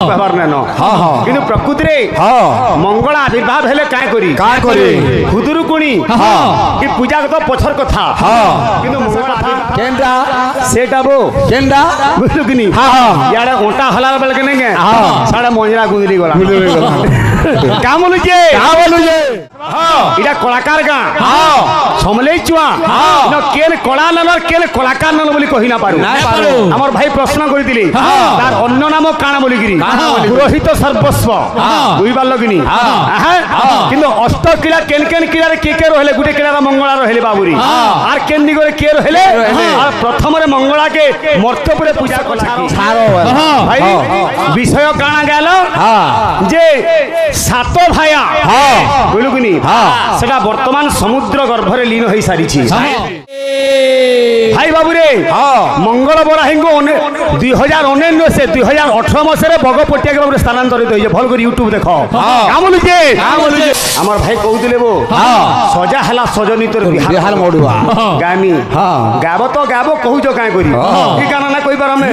कहबार न किंतु प्रकृति रे मंगल आविर्भाव हेले काय करी खुदुरुकुणी कि पूजा तो पछर कथा किंतु मंगल केंडा सेटा बो केंडा बुझलु किनी याडे ओंटा हलाल बेल के नहीं साडे मंजरा गुदली गला का बोलु जे इडा कलाकार गा समले चुआ न केन कला नलर केन कलाकार नल बोली कहि ना पारु हमर भाई प्रश्न करि दिली तार अन्य नाम काना बोली गिरी पुरोहित सर्वस्व बुइबार लगिनी किंतु अष्ट किला केन केन किला रे के रहले गुटे किला मंगला रहले बाबुरी आर केन दिगरे के रहले आर प्रथम रे मंगला के मर्तपुरे पूजा कला भाई विषय काना गेलो जे सात भाया बुझलु किनी सेटा वर्तमान समुद्र गर्भरे लीन होई सारी छी भाई बाबू रे मंगल बराही को 2019 से 2018 मसरे बगपटिया के बाबू स्थानांतरित होई भल कर यूट्यूब देखो का बोलु जे हमर भाई कहउतिले बो सजा हला सजनी तोर बिहाल मोडुआ गामी गाबो तो गाबो कहू जो काई करी की गाना ना कोई बार में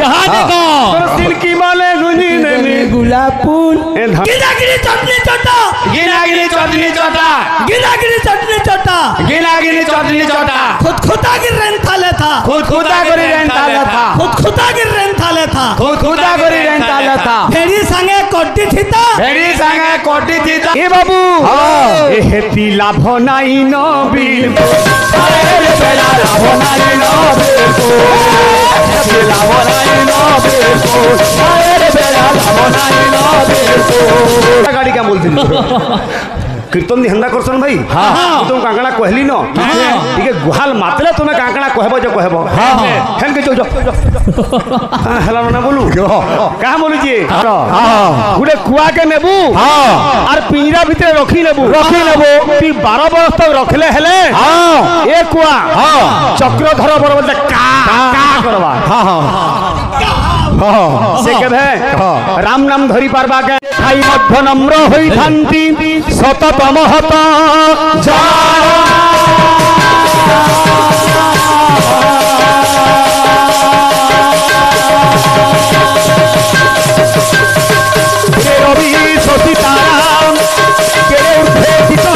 तोर दिल की माले गुनी ने गुलाब फूल गिलागिरी चटनी चटा गिलागिरी चटनी चटा गिलागिरी चटनी चटा गिलागिरी चटनी चटा खुद खुदा गिर रेन थाले था खुद खुदा करी रेन थाले था खुद खुदा गिर रेन थाले था खुद खुदा करी रेन थाले था भेड़ी संगे कोटी थीता भेड़ी संगे कोटी थीता ए बाबू ए हेती लाभ नाई न बिल अरे बेला लाभ नाई न बिल हेती लाभ नाई न बिल अरे बेला लाभ नाई न बिल गाड़ी क्या बोलती कीर्तन दी हंदा करसन भाई तुम कांकड़ा कहली न ठीक है गुहाल मातले तुम्हें कांकड़ा कहबो जो कहबो हेन के जो हला ना बोलू का बोलू जी गुडे कुआ के नेबू और पिंजरा भीतर रखी नेबू ती 12 बरस तक रखले हेले ए कुआ चक्रधर बरबद का करबा से केभे राम नाम धरी पारबा के खाई मध्य नम्र होई थांती सततम हत जा रवि सतीताराम के उठे पिता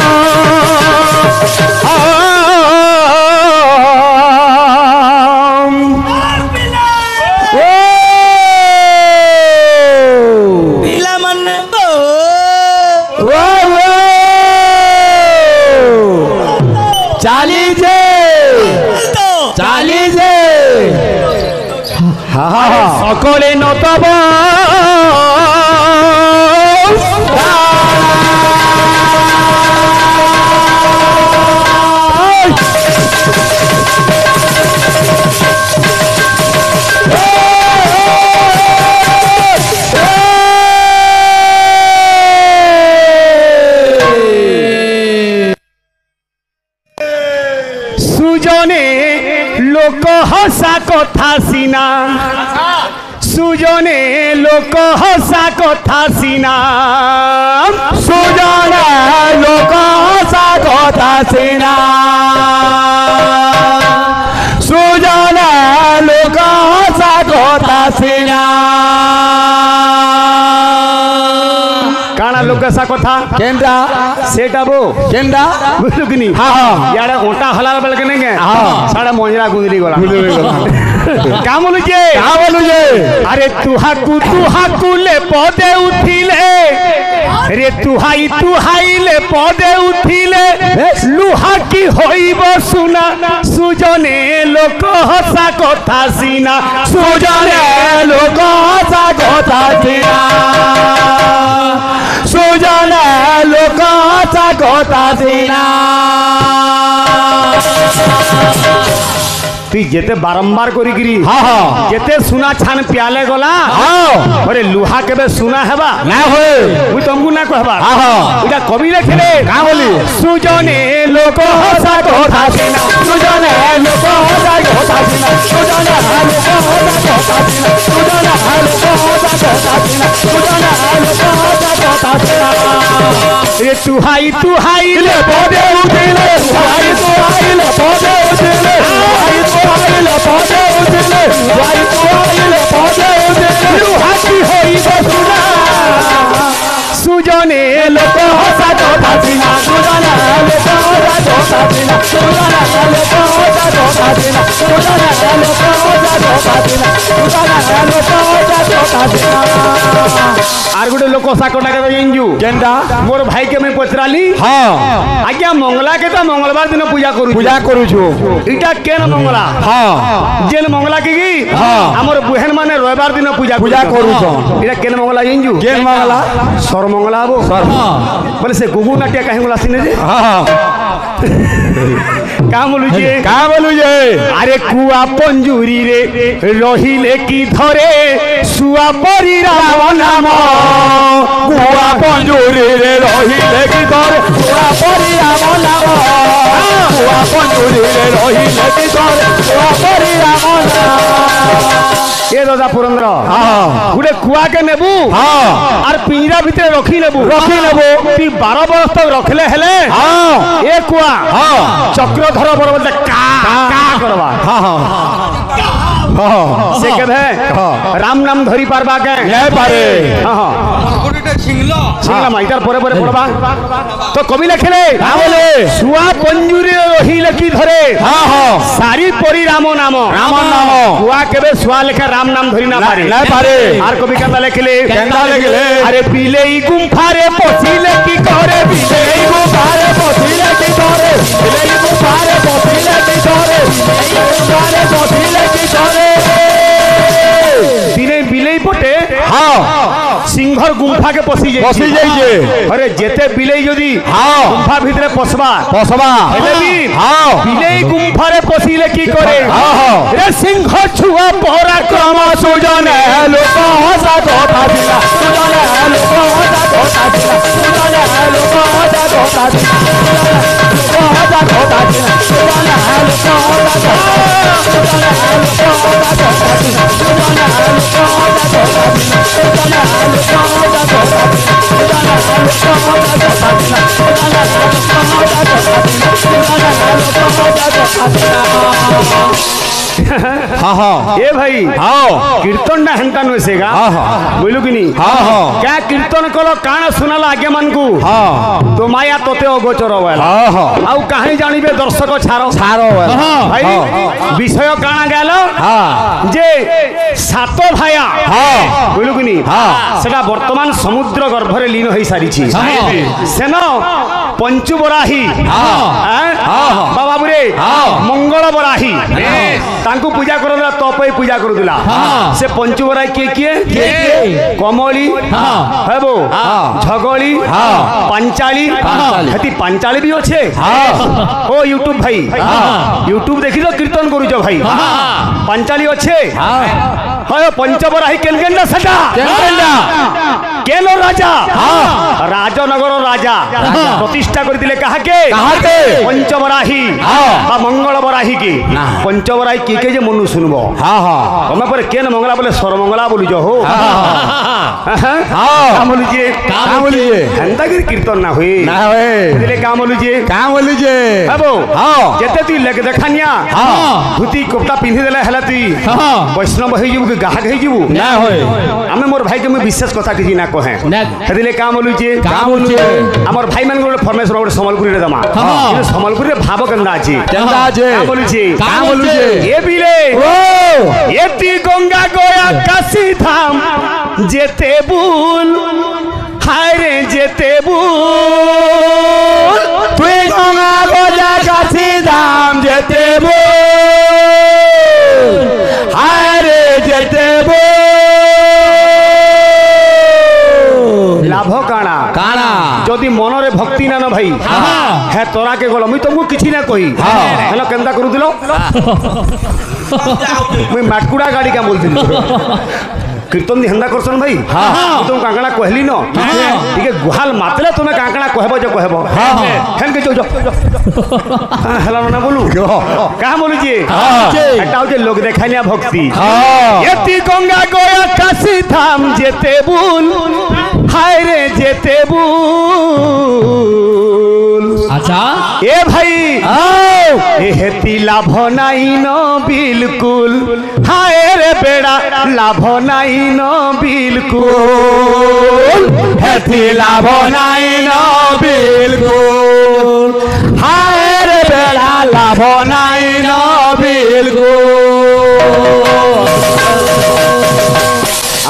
सकले नतब सुजने लोक हसा कथा सीना सुजने लोक हसा कथा सीना सुजने लोक हसा कथा सीना सुजने लोक हसा कथा सीना काना लोक हसा कथा केंडा सेटा बो केंडा बुझलु किनी याडे ओंटा हलाल बेल के नहीं साडे मंजरा गुदली गला का बोलु जे अरे तुहाकू ले पदे उठिले रे तुहाई ले पदे उठिले लुहा की होइब सुना सुजने लोक हसा कथा सीना सुजने लोक हसा कथा सीना सुजने लोक हसा कथा सीना तु जेते बारंबार करी गिरी जेते सुना छान प्याले गला अरे लुहा केबे सुना हेबा ना होए मुई तुमको ना कहबा इटा कवि लिखले का बोली सुजने लोक हसा कथा सीना सुजने लोक हसा कथा सीना सुजने लोक हसा कथा सीना सुजने लोक हसा कथा सीना सुजने लोक हसा कथा सीना रे तुहाई ले पदे उठिले तुहाई ले पदे उठिले ले पदे उठिले लुहा की होई सुना आर गोटे लोक साकटा के इंजू केनटा मोर भाई के मैं पचराली हां आज्ञा मंगला के तो मंगलवार दिन पूजा करू छु इटा केन मंगला हां जेन मंगला की हां हमर बहन माने रविवार दिन पूजा करू छ इटा केन मंगला इंजू केन मंगला सर मंगला बो सर बोले से गुगु नाट्य काहे गला सिने जे हां का बोलू जे अरे कुआ पंजुरी रे रहिले की धरे सुआ परी राम नाम कुआ पंजुरी रे रहिले की धरे सुआ परी राम नाम कुआ पंजुरी रे रहिले की धरे सुआ परी राम नाम ए दादा पुरंद्र हां गुडे कुआ के नेबू हां और पिंजरा भीतर रखी लेबू ती 12 वर्ष तक रखले हेले हां ए कुआ हां चक्रधर बरोबर का करवा हां हां से कहे राम नाम धरी पारबा के नहीं पारे हां हां गोटे छिंगला माइटर परे परे पड़बा तो कवि लिखले का बोले सुआ पंजुरी रही लकी धरे हां हां सारी परी राम नाम कुआ केबे सुआ लेखा राम नाम धरी ना पारे आर कवि केंदा लिखले अरे बिलेई गुंफा रे पछिले की करे बिलेई गुंफा रे पछिले की करे बिलेई गुंफा रे पछिले की करे बिलेई पछिले की करे दिने बिलेई पटे हां सिंहर गुंफा के पसी जाइए अरे जेते बिलेई जदी हां गुंफा भीतर पसबा हेले भी हां बिलेई गुंफा रे पसिले की करे हां रे सिंह छुआ पराक्रम सुजने लोक हसा कथा दिला सुजने लोक हसा कथा दिला सुजने लोक हसा कथा दिला हसा कथा दिला सुजने लोक हसा सुजने लोक हसा कथा दिला सुजने लोक हसा कथा दिला सुजने हाँ हाँ ये भाई हाँ कीर्तन ना हेंता नुसेगा हाँ हाँ बोलू कि नहीं हाँ हाँ क्या कीर्तन कलो काना सुनाला आगे मन को हाँ तो माया तोते अगोचर वाला हाँ हाँ आउ कहानी जानिबे दर्शक छारो वाला भाई विषय काना गेलो हाँ जे सातो भाया हाँ बोलू कि नहीं हाँ सेटा वर्तमान समुद्र गर्भरे लीन होई सारी छी सेनो पंचु बराही बाबा बुरे मंगल बराही तांको पूजा करला तपई पूजा करदिला से पंचु बराही किए कमली हेबो झगली पंचाली हेती पंचाली भी होछे ओ यूट्यूब भाई यूट्यूब देखि तो कीर्तन करूछ भाई पंचाली होछे हाय पंचबराही केनकेंडा सटा केनो राजा राजनगर राजा प्रतिष्ठा कर दिले कहा के पंचबराही मंगल बराही की पंचबराही की के जे मनु सुनबो हां हां हमें पर केन मंगला बोले सरमंगला बोलु जो हो हां बोलुजे हंता के कीर्तन ना होई दिले का बोलुजे हबो हां जेते तू लेके देखानिया हां धुती कोपटा पिंधी देले हला तू वैष्णव होई जबु गाहक होई जबु ना होय हमें मोर भाई के मैं विशेष कथा किछि ना कहे दिले का बोलुजे हमर भाई मन को फॉर्मेशन और संबलपुरी रे दमा संबलपुरी रे भाव गंगा अछि का बोलुजे ए बिले ओ एती गंगा गया काशी धाम जेते बुल हाय रे जेते बुल तू गंगा गया काशी धाम जेते बुल हाय रे जेते बुल लाभ काना जदि मन रे भक्ति ना न भाई है तोरा के गलो मुई तुमको किछि ना कही हेलो केंदा करू दिलो मुई माटकुड़ा गाड़ी का बोलथिन कीर्तन हंदा करसन भाई हां तुम कांकड़ा कहली न ठीक है गुहाल मातले तुमे कांकड़ा कहबो जो कहबो हेन के जो हेला ना बोलू का बोलू जी एटा हो जे लोग देखालिया भक्ति एती गंगा गया काशी धाम जेते बुल हाय रे जेते बुल अच्छा ए भाई ए हेती लाभ नाई न बिल्कुल हाय रे बेड़ा लाभ नाई न बिल्कुल हेती लाभ नाई न बिल्कुल লাভ নাই ন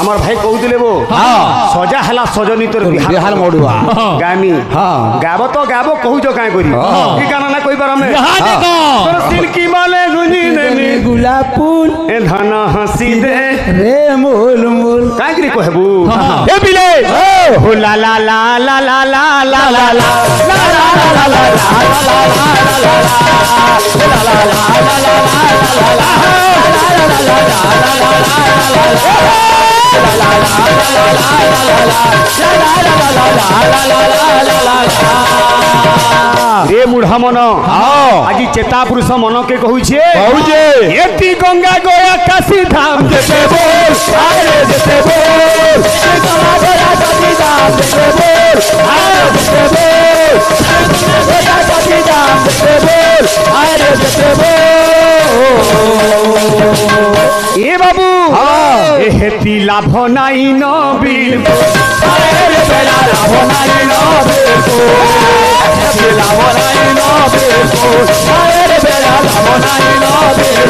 আমার ভাই কৌলে বো সজা হেলা সজনী তোর বিহার মড়ুয়া গামি গাব তো গাব কহুছ কাই করি কি গানা না কইবার আমি তোর সিলকি মালে গুনি নেনি গোলাপ ফুল এ ধন হাসি দে রে মূল মূল কাই করি কহবু এ বিলে ও লা লা লা লা লা লা লা লা লা লা লা रे मुढ़ा मन आज चेता पुरुष मन के कहूछे एती गंगा गया काशी धाम जेते बोल आरे जेते बोल गंगा गया काशी धाम जेते बोल आरे जेते बोल गंगा गया काशी धाम जेते बोल आरे जेते बोल ए बाबू ए हेती लाभ नाई न बिल आरे बेला लाभ नाई न बिल लाभ नाई न बिल आरे बेला लाभ नाई न बिल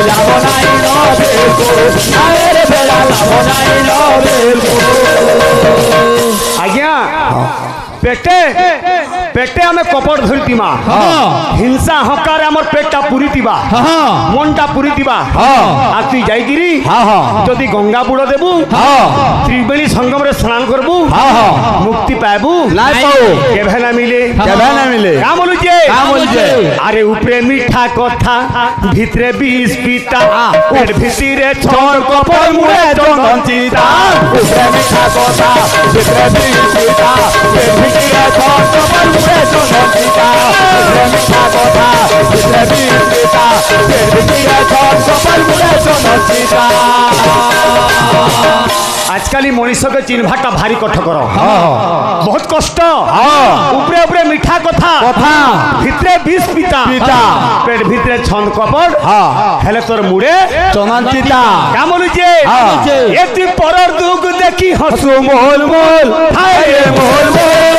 लाभ नाई न बिल आरे बेला लाभ नाई न बिल आज्ञा पेटे पेटे आमे कपड़ धरतीमा हिंसा हकार आमर पेटटा पूरी थिबा मनटा पूरी थिबा आ तु जाईगिरी जदि गंगा बुड़ देबू त्रिवेणी संगम रे स्नान करबू मुक्ति पाबू নাই পাও केभे ना मिले का बोलुचे अरे ऊपरे मीठा कथा भितरे बीस पीता पेट भितरे छोड़ कपड़ मुड़े चंदन चिता ऊपरे मीठा कथा भितरे बीस पीता पेट भितरे छोड़ कपड़ मुड़े चंदन चिता ऊपरे मीठा कथा भितरे बीस पीता पेट भितरे छोड़ कपड़ मुड़े चंदन चिता आजकल मनीष के चिन्हटा भारी कठकर बहुत कष्ट ऊपरे ऊपरे मीठा कथा भितरे बीस पीता पेट भितरे छंद कपड़ हेले तोर मुड़े চন্দন চিতা क्या बोलुचे एती परर दुख देखी हसु मोल मोल हाय रे मोल मोल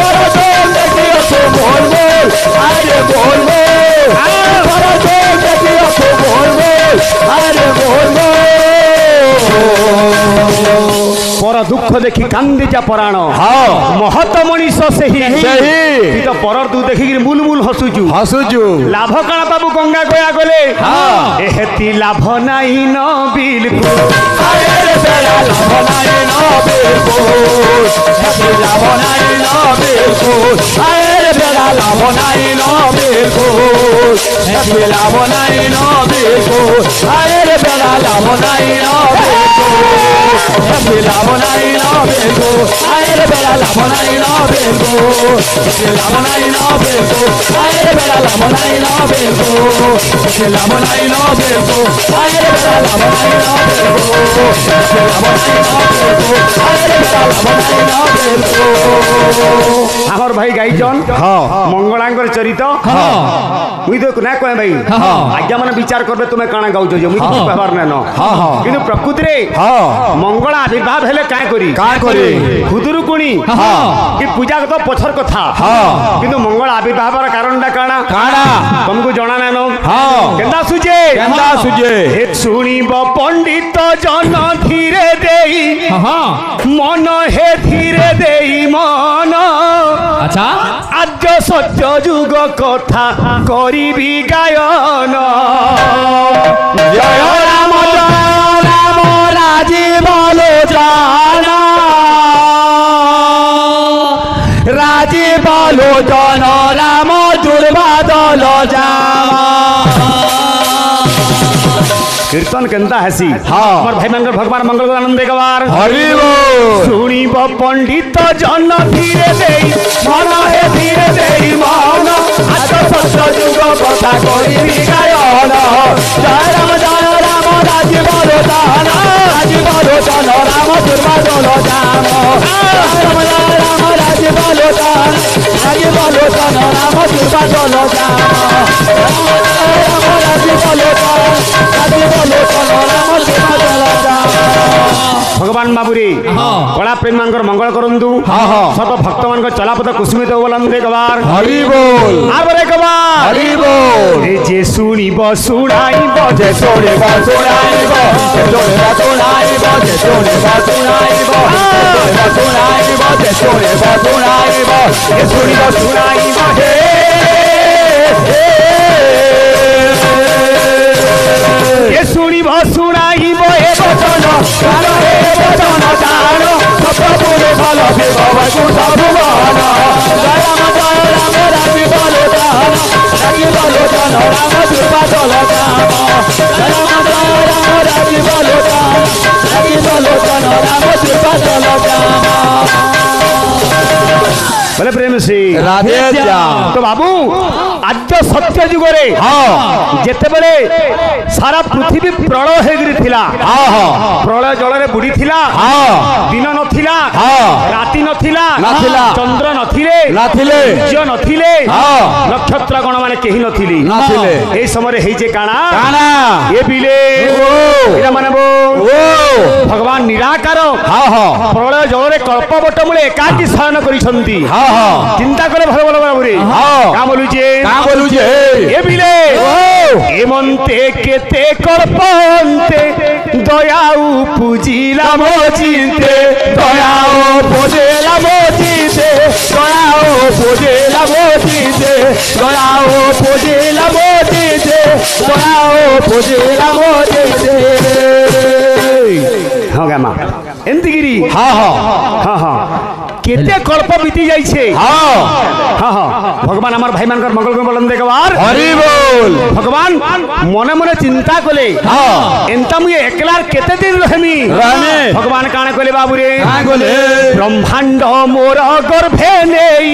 परर दुख देखी हसु मोल मोल हाय रे मोल मोल परर दुख देखी हसु मोल मोल हाय रे मोल मोल पर दुख देखी कांदी जा पराण महत मनीष से ही तो परर दुख देखी मुल मुल हसुचु लाभ काण बाबू गंगा गया गले एहेती लाभ नाई न बिल्कुल लाभ नाई न बिल्कुल लाभ नाई न बिल्कुल लाभ नाई न बिल्कुल लाभ नाई न बिल्कुल लाभ नाई न बिल्कुल लाभ नाई न बिल्कुल लाभ नाई न बिल्कुल लाभ नाई न बिल्कुल लाभ नाई न बिल्कुल लाभ नाई न बिल्कुल लाभ नाई न बिल्कुल हमर भाई गाइजन मंगलांगर चरित मुई तो ना कहे भाई आज्ञा माने विचार करबे तुमे काना गाउछ जे मुई तो कहबार न किंतु प्रकृति रे मंगला आविर्भाव हेले काय करी खुदुरुकुणी कि पूजा तो पछर कथा किंतु मंगल आविर्भाव कारण काना तुमको जना ना केंदा सुजे हे सुनिब पंडित जन धीरे देई मन हे धीरे देई मन अच्छा आज सत्य जुग कथा करिबी गायन जय राम राजीव लोचना राजीव लोचन राम दुर्बादल जामा कीर्तन केंता हसी हमर भाई मंगल भगवान मंगल आनंद गवार हरि बोल सुनिब पंडित जन धीरे देई मन हे धीरे देई मन आज सत्य जुग कथा करिबी गायन जय राम राजीव लोचन राम दुर्बादल जामा राम राजीव लोचन राम दुर्बादल जामा राम राजीव लोचन राम दुर्बादल जामा भगवान बाबूरे कला प्रेम मानकर मंगल करंतु सब भक्त मान चलापथ कुसुमित बोलंदे कबार हरि बोल आबरे कबार हरि बोल ए जे सुनिब सुनाइब जे सुनिब सुनाइब जे सुनिब सुनाइब जे सुनिब सुनाइब जे सुनिब सुनाइब जे सुनिब सुनाइब हे ये सुनिब सुनाइब ए वचन गानो हे वचन जानो सब बोले भल विभव कुश भुवन जय राम राजी बोलो जान राजी बोलो जान राम कृपा चलो जान जय राम राजी बोलो जान राजी बोलो जान राम कृपा चलो जान बोले प्रेम से राधे श्याम तो बाबू आज सत्य जुगरे जेते बेले सारा पृथ्वी प्रलय हेगिरि थिला प्रलय जल रे बुडी थिला दिन नथिला राति नथिला चंद्र नथिले सूर्य नथिले नक्षत्र गण माने केही नथिली ए समय रे हेजे काना ए बिले एरा माने बो भगवान निराकार प्रलय जल रे कल्पवट मूले एकाकी शयन करिसंती चिंता करे भल भल बाबूरे का बोलु जे ए बिले एमंते केते कल्पन्ते दयाउ पूजिला मोचिते दयाउ पूजिला मोचिते दयाउ पूजिला मोचिते दयाउ पूजिला मोचिते दयाउ पूजिला मोचिते हो गामा एंती गिरी केते कल्प बीती जाइछे भगवान हमार भाई मानकर मंगल बोलन देखबार हरि बोल भगवान मने मने चिंता कले एंता मुए एकलार केते दिन रहमी भगवान काने कले बाबू रे ब्रह्मांड मोर गर्भे नेई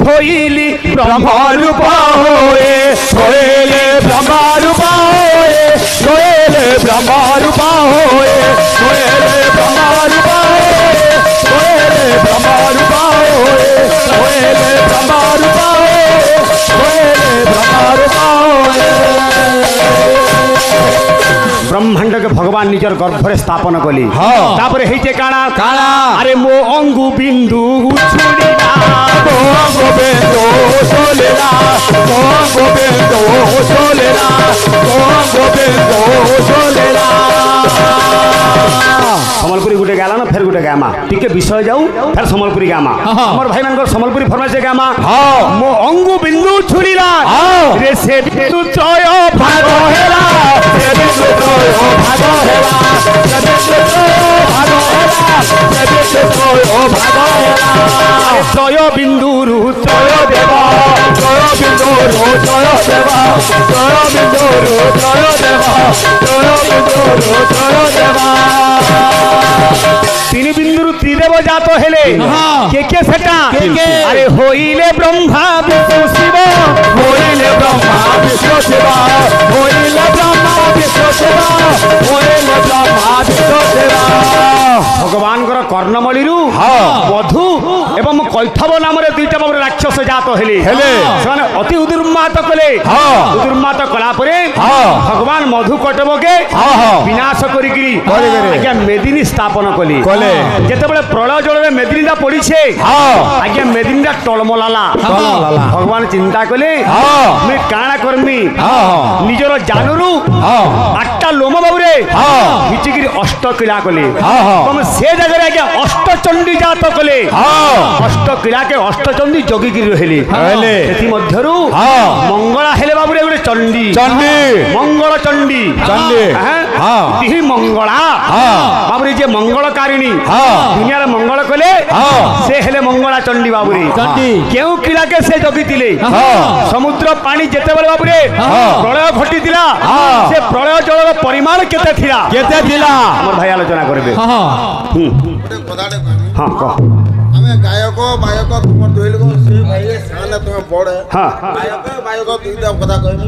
थोइली ब्रह्म रूप होए थोइले ब्रह्म रूप होए थोइले ब्रह्म रूप होए थोइले ब्रह्म रूप होए थोइले ब्रह्म रूप होए थोइले ब्रह्म रूप ब्रह्मांड के भगवान निजर गर्भ रे स्थापन कली तापरे हेते काना अरे मो अंगु बिंदु उछुड़ीला मो अंगु बिंदु सोलेला मो अंगु बिंदु सोलेला मो अंगु बिंदु सोलेला समलपुरी गुटे गाला ना फिर गुटे गामा टिके विषय जाऊ फिर समलपुरी गामा हमर भाई मानकर समलपुरी फरमाइश गामा मो अंगु बिंदु छुड़ीला रे से बिंदु त्रय भाग हेला से बिंदु त्रय भाग हेला से बिंदु त्रय भाग हेला से बिंदु त्रय भाग हेला त्रय बिंदु रु त्रय देवा त्रय बिंदु रु त्रय देवा त्रय बिंदु रु त्रय देवा त्रय बिंदु रु त्रय देवा तीन बिंदु त्रिदेव जात हेले के सेटा अरे होइले ब्रह्मा विष्णु शिव होइले ब्रह्मा विष्णु शिव होइले ब्रह्मा विष्णु शिव होइले ब्रह्मा विष्णु शिव भगवान कर कर्णमणि रु मधु एवं कैथव नाम रे दुईटा बाबू राक्षस जात हेले से अति उदुर्मात कले उदुर्मात कला परे भगवान मधु कटब के विनाश करिकरी आज्ञा मेदिनी स्थापन कली जेतेबेले प्रलय जल रे मेदिनीटा पड़ीछे आज्ञा मेदिनीटा टलमलाला भगवान चिंता कले मैं काना करमी निजर जानरू आठटा लोम बाबू रे हिचिकरी अष्ट किला कले तुम से जगह आज्ञा अष्टचंडी जात कले अष्टकिला के अष्टचंडी जगिगिरी रहले सेति मध्यरु मंगला हेले बाबू रे गुटे चंडी मंगल चंडी तिहि मंगला बाबू रे जे मंगलकारिणी दुनिया रे मंगल कले से हेले मंगला चंडी बाबू रे केउ किला के से जगितिले समुद्र पानी जेते बेले बाबू रे प्रलय घटितिला से प्रलय जलर परिमाण केते थिला हमर भाई आलोचना करबे हां कह हमें गायक बायक तुम दुई लोग से भाई साने तुम बड़ गायक बायक दुईटा कथा कहबी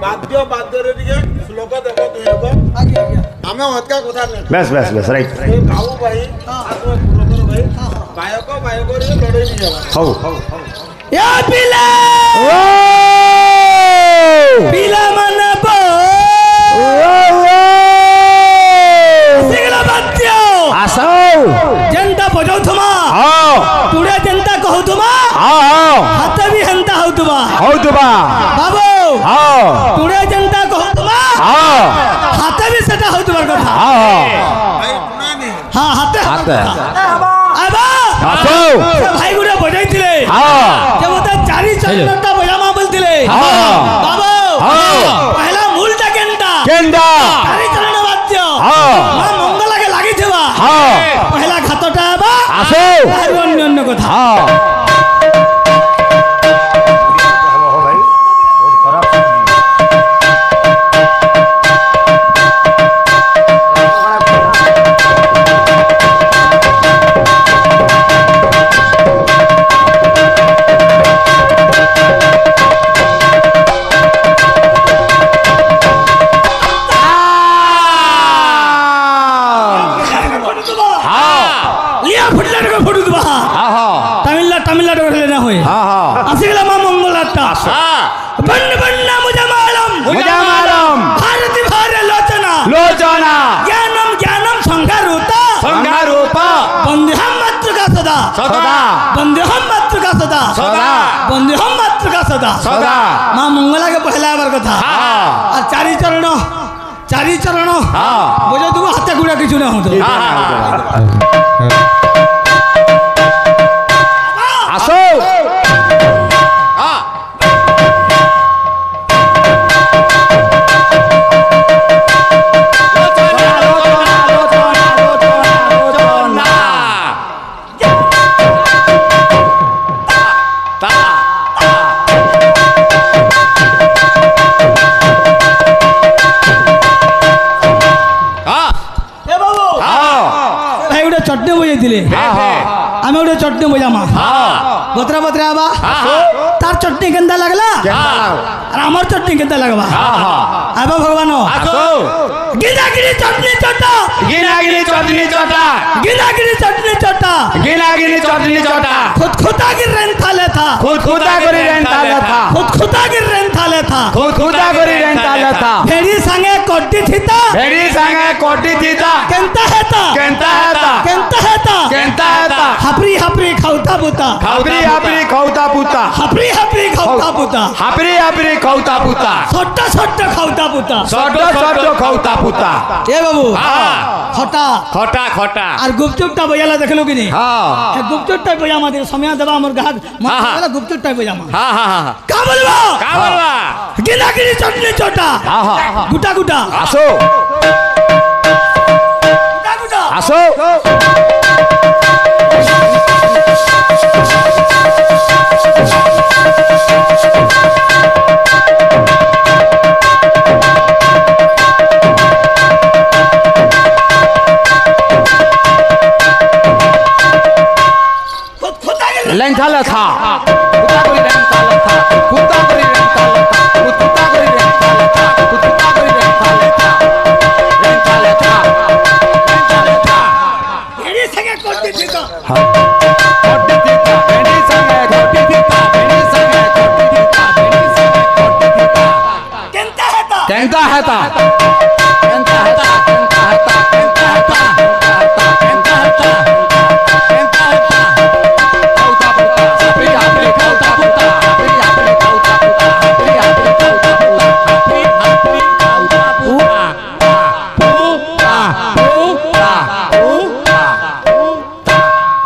वाद्य वाद्य रे टिके श्लोक देबो तुम लोग आगे हमें हतका कथा नै बस राइट गाऊ भाई आतो पुरकर भाई गायक बायक रे लड़ाई नहीं जाला हो या पिला पिला मन बो सिगला बात्य ବଜାଉଥମା ତୁଡ଼େ ଯେନ୍ତା କହୁଥମା ହାତ ବି ହେନ୍ତା ହଉଥବା ବାବୁ ତୁଡ଼େ ଯେନ୍ତା କହୁଥମା ହାତ ବି ସେଟା ହଉଥବାର କଥା ହଁ ହାତେ ଭାଇ ଗୁଟେ ବଜାଇଥିଲେ ଯେ ମତେ 4 ଚରଣଟା ବଜାମା ବୋଲଥିଲେ ବାବୁ ପହଲା ମୂଳଟା କେନ୍ତା 4 ଚରଣ ବାଦ୍ୟ ମା ମଙ୍ଗଲାକେ ଲାଗିଥିବା ପହଲା ଘାତଟା ହେବା ଅନ୍ୟ କଥା आसिगला मां मंगलाटा बन्न बन्न मुजमालम भारती भारे लोचना ज्ञानम ज्ञानम संगारूपा बंदेहम मातृका सदा बंदेहम मातृका बंदेहम मातृका सदा मां मंगला के पहला बार कथा आ 4 चरण बोझो तुम हाथ गुड़ा किछु ना हो आसो चटनी बजाई आम गोटे चटनी बजामा बतरा बतरा आबा तार चटनी केंदा लगला आमर चटनी केंदा लगबा आबा भगवान गिनागिरी चटनी चटा गिनागिरी चटनी चटा गिनागिरी चटनी चटा गिनागिरी चटनी चटा खुद खुदा गिर रेन थाले था खुद खुदा करी रेन ताले था खुद खुदा गिर रेन थाले था खुद खुदा करी रेन ताले था भेड़ी संगे कोटी थीता भेड़ी संगे कोटी थीता केंता हेता केंता हेता केंता हेता केंता हेता हपरी हपरी खाउता पुता हपरी हपरी खौता पुता हपरी हपरी खाउता पुता हपरी हपरी खौता पुता छोटा छोटा खाउता पुता छोटो छोटो खौता पुता ए बाबू खटा खटा खटा और गुपचुपटा बजाला देखलो कि नहीं हां ए गुपचुपटा बजामा दे समय देबा हमर गाहक मतलब गुपचुपटा बजामा हां का बोलबा गिनागिरी चटनी चटा गुटा गुटा आसो गुटा गुटा आसो लेंथाला था कुत्ता कोई लेंथाला था कुत्ता कोई लेंथाला था कुत्ता कोई लेंथाला था कुत्ता कोई लेंथाला था लेंथाला था भेड़ी संगे कोटी थीता कोटी थीता भेड़ी संगे कोटी थीता भेड़ी संगे कोटी थीता भेड़ी संगे कोटी थीता केंता हेता केंता हेता केंता हेता केंता हेता केंता हेता केंता हेता केंता हेता खौता पुता हपरी हपरी खौता पुता हपरी हपरी खौता पुता हपरी हपरी खौता पुता हपरी हपरी खौता पुता पुता पुता पुता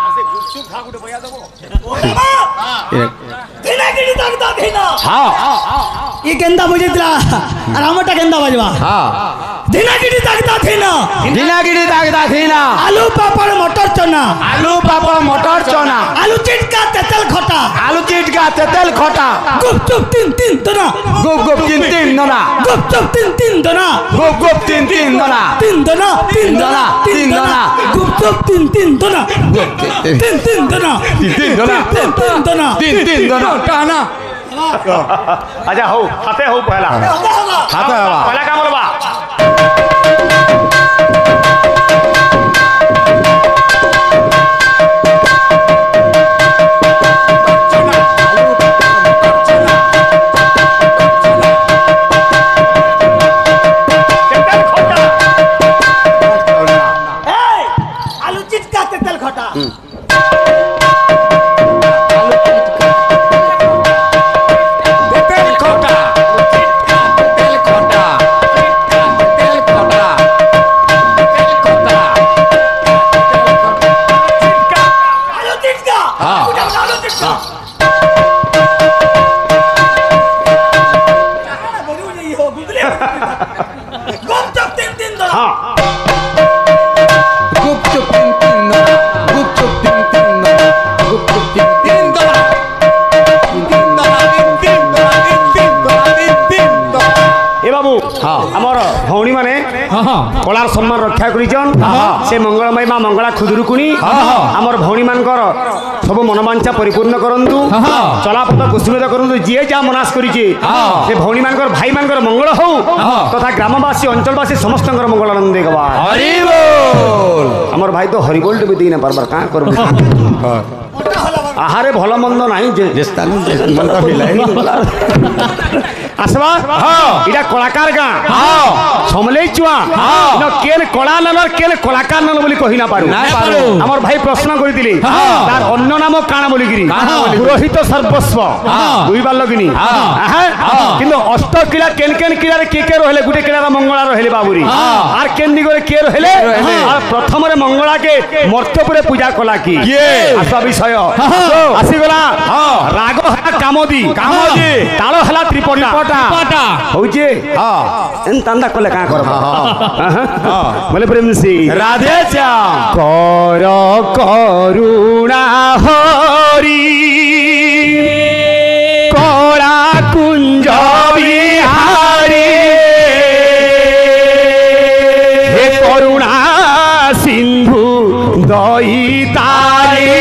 ऐसे गुपचुप खा गुटे बजा देबो गिनागिरी तक धीना हां ये केंदा बजेतला और हमटा केंदा बजवा हां गिनागिरी तक धीना गिनागिरी दागदा थीना आलू पापड़ मटर चना आलू पापड़ मटर चना आलू चिटका तेतल खटा आलू चिटका तेतल खटा गुपचुप तीन दना गुप गुप तीन दना गुपचुप तीन दना गुप गुप तीन दना तीन दना गुपचुप तीन दना तीन दना तीन दना टाना अच्छा हो हाथे हो पहला हाथे हवा पहला का बोलबा आमर भौणी माने कलार सम्मान रक्षा करिछन से मंगलमय मां मंगला खुदरुकुणी आमर भौणी मानकर सब मनोवांछा परिपूर्ण करंतु चलापथ कुसुमित करंतु जे जा मनास करिछे से भौणी मानकर भाई मानकर मंगल हो तथा ग्रामवासी अंचलवासी समस्तकर मंगल आनंद देखबा हरि बोल आमर भाई तो हरि बोल भी देना परबार का करबो आहारे भल मंद नाही जे स्थान मन का मिलाई आसवा इटा कलाकार गाँ समले चुआ केन कला नल केन कलाकार नल बोली कहि ना पारु हमर भाई प्रश्न करितिली तार अन्य नाम काना बोली गिरी पुरोहित सर्वस्व बुइबार लगनी किंतु अष्ट किला केन केन किला रे के रहले गुटे किला मंगला रहले बाबुरी आर केन दिगरे के रहले आर प्रथम रे मंगला के मर्त्यपुरे पूजा कला की आसा विषय आसी गला राग हला कामोदी ताल हला त्रिपटा होजे एन तंदा कले का करबा बोले प्रेम से राधे श्याम कर करुणा हरि कला कुंज बिहारी हे करुणा सिंधु दयितारे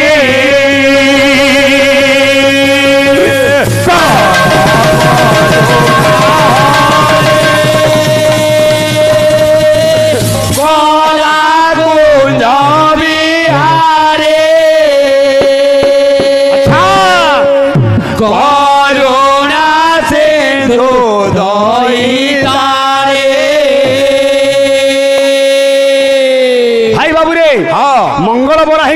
मंगल बराही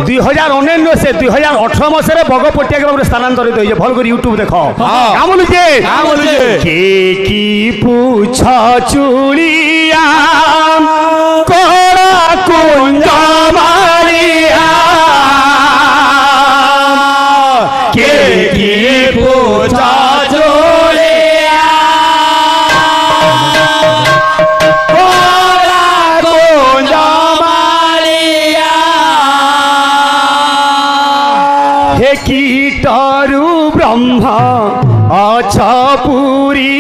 2019 से 2018 मसीह बगपटिया के स्थानांतरित हो भल कर यूट्यूब देख के की पूछ चूड़िया कड़ा कुंज मारिया के की पूछ चूड़िया हे कीटरु ब्रह्म अच्छा पुरी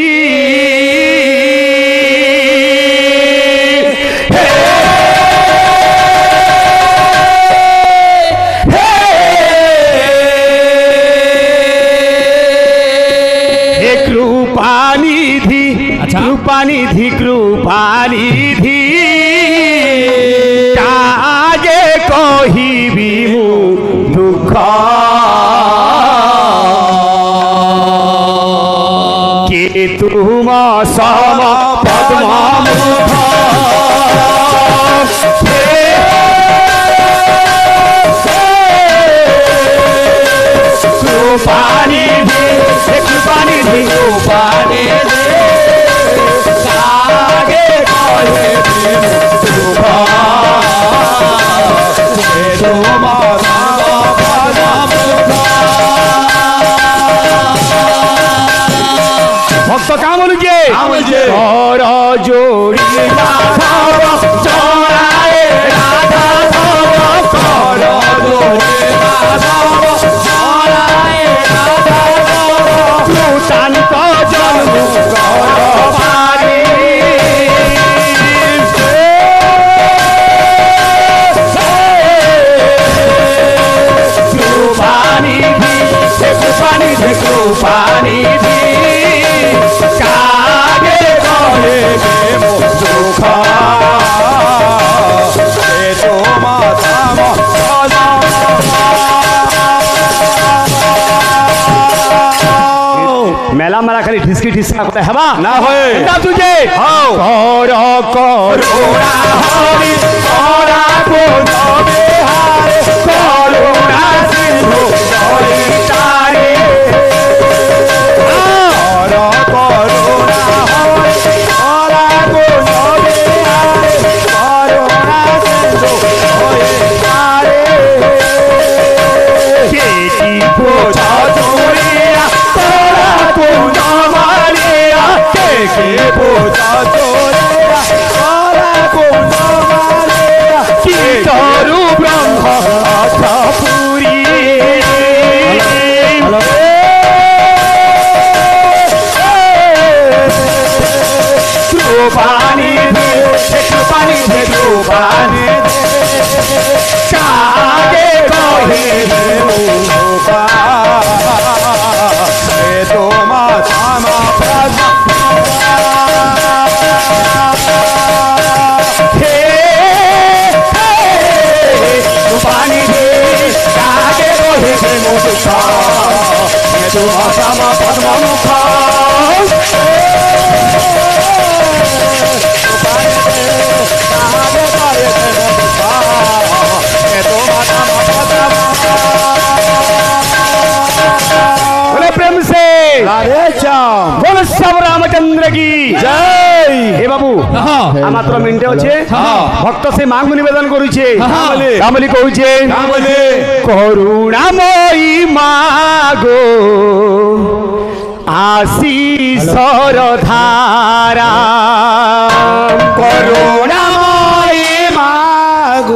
कृपानिधि कृपानिधि कृपानिधि ताजे कहिबी मु दुख के तुम सम पद्मा कृपानिधि कृपानिधि कृपानिधि ताजे कहिबी दुख भक्त काम बोलिए और जोड़ी राधा चौराए राधा कर जोड़ी राधा चौराए राधा शांत जन्म पारी कृपानिधि कृपानिधि कागे गहे मो दुख हे तुम धाम मेला मेला खाली ठिसकी ठिसका कहते हवा ना होए तुझे कर करुणा हरि करा कुंज बिहारी करुणा सिंधु दयितारे करुणा हरि करा कुंज बिहारी करुणा सिंधु दयितारे দুঃখ হেতু অসম পদ্মমুখ प्रेम से बोल सब रामचंद्र की जय। हे बाबू मात्र मिनटे अच्छे भक्त से मांग निवेदन करुचे कहूचे करुणामयी मागो आशीष धारा करुणामयी मागो।